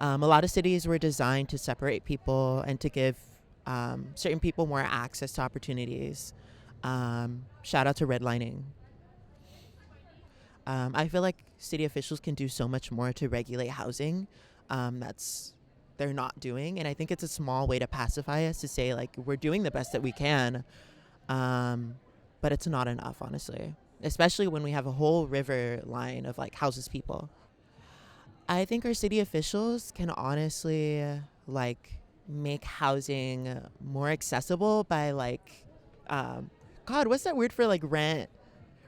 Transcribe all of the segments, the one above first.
A lot of cities were designed to separate people and to give certain people more access to opportunities. Shout out to redlining. I feel like city officials can do so much more to regulate housing. That's they're not doing, and I think it's a small way to pacify us to say like we're doing the best that we can, um, but it's not enough, honestly. Especially when we have a whole river line of like houses people. I think our city officials can honestly like make housing more accessible by like, um, God, what's that word for like rent?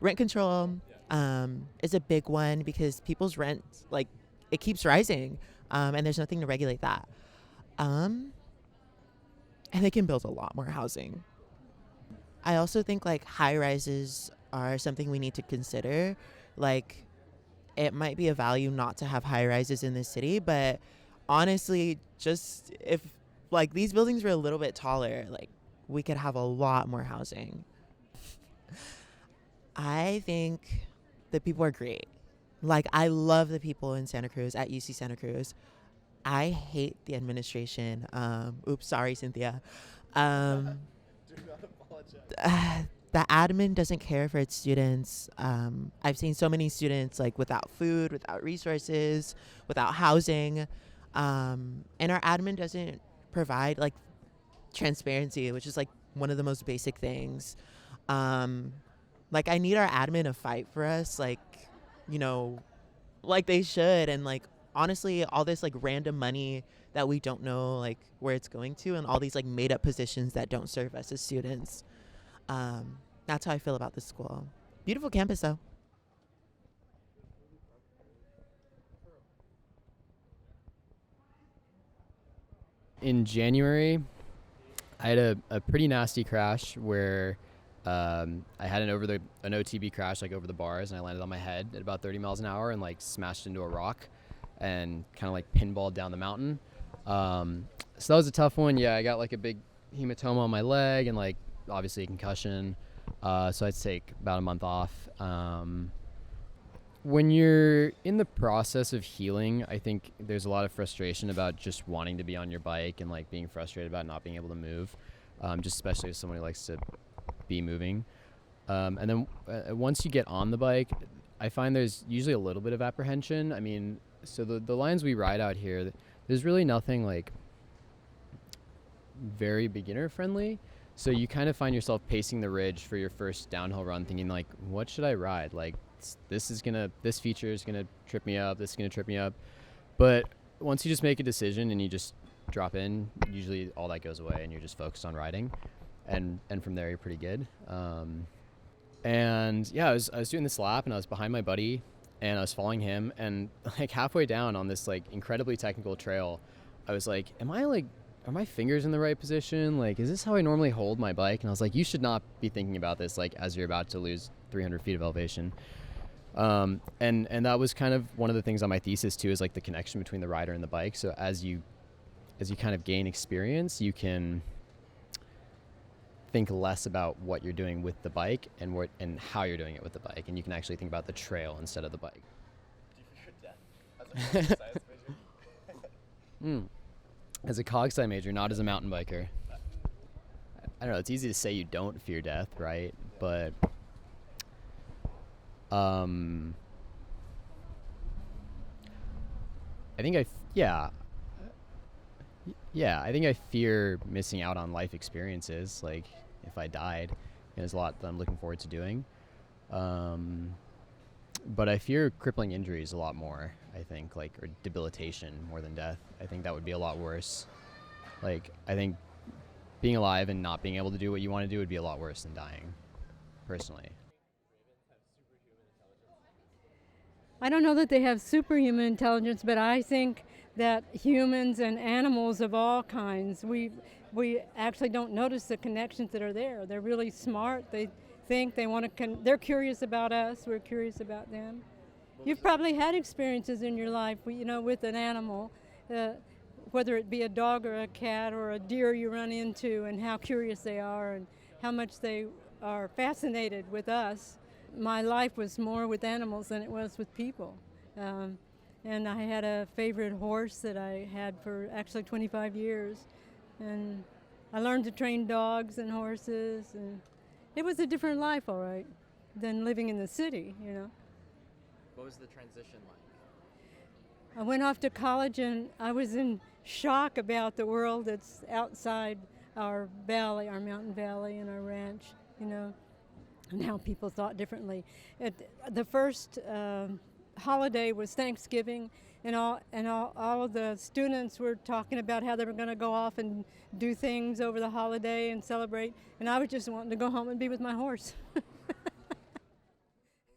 Rent control is a big one because people's rent like it keeps rising, and there's nothing to regulate that. Um, and they can build a lot more housing. I also think like high rises are something we need to consider. Like it might be a value not to have high rises in the city, but honestly, just if like these buildings were a little bit taller, like we could have a lot more housing. I think the people are great. Like I love the people in Santa Cruz at UC Santa Cruz. I hate the administration. Oops, sorry, Cynthia. Um, the admin doesn't care for its students. I've seen so many students like without food, without resources, without housing, and our admin doesn't provide like transparency, which is like one of the most basic things. Um, like I need our admin to fight for us, like you know, like they should, and like honestly, all this like random money that we don't know like where it's going to, and all these like made up positions that don't serve us as students. Um, that's how I feel about this school. Beautiful campus, though. In January, I had a pretty nasty crash where I had an OTB crash like over the bars, and I landed on my head at about 30 miles an hour and like smashed into a rock and kind of like pinballed down the mountain. So that was a tough one. Yeah, I got like a big hematoma on my leg and like obviously a concussion. So I'd take about a month off. When you're in the process of healing, I think there's a lot of frustration about just wanting to be on your bike and like being frustrated about not being able to move, just especially as someone who likes to be moving. And then once you get on the bike, I find there's usually a little bit of apprehension. I mean, so the lines we ride out here, there's really nothing like very beginner friendly. So you kind of find yourself pacing the ridge for your first downhill run, thinking like, what should I ride? Like, this feature is gonna trip me up. This is gonna trip me up. But once you just make a decision and you just drop in, usually all that goes away, and you're just focused on riding, and from there you're pretty good. And yeah, I was doing this lap, and I was behind my buddy, and I was following him, and like halfway down on this like incredibly technical trail, I was like, are my fingers in the right position? Like, is this how I normally hold my bike? And I was like, you should not be thinking about this like as you're about to lose 300 feet of elevation. And that was kind of one of the things on my thesis too, is like the connection between the rider and the bike. So as you kind of gain experience, you can think less about what you're doing with the bike and how you're doing it with the bike, and you can actually think about the trail instead of the bike. Mm. As a cog sci major, not as a mountain biker. I don't know. It's easy to say you don't fear death, right? But um, I think yeah, I think I fear missing out on life experiences. Like if I died, there's a lot that I'm looking forward to doing. Um, but I fear crippling injuries a lot more. I think like or debilitation more than death. I think that would be a lot worse. Like I think being alive and not being able to do what you want to do would be a lot worse than dying, personally. I don't know that they have superhuman intelligence, but I think that humans and animals of all kinds, we actually don't notice the connections that are there. They're really smart. They think they want to. They're curious about us. We're curious about them. You've probably had experiences in your life, with an animal, uh, whether it be a dog or a cat or a deer you run into, and how curious they are and how much they are fascinated with us. My life was more with animals than it was with people. Um, and I had a favorite horse that I had for actually 25 years. And I learned to train dogs and horses, and it was a different life, all right, than living in the city, you know. What was the transition like? I went off to college, and I was in shock about the world that's outside our valley, our mountain valley and our ranch, you know, and how people thought differently. The first holiday was Thanksgiving, and all of the students were talking about how they were going to go off and do things over the holiday and celebrate, and I was just wanting to go home and be with my horse.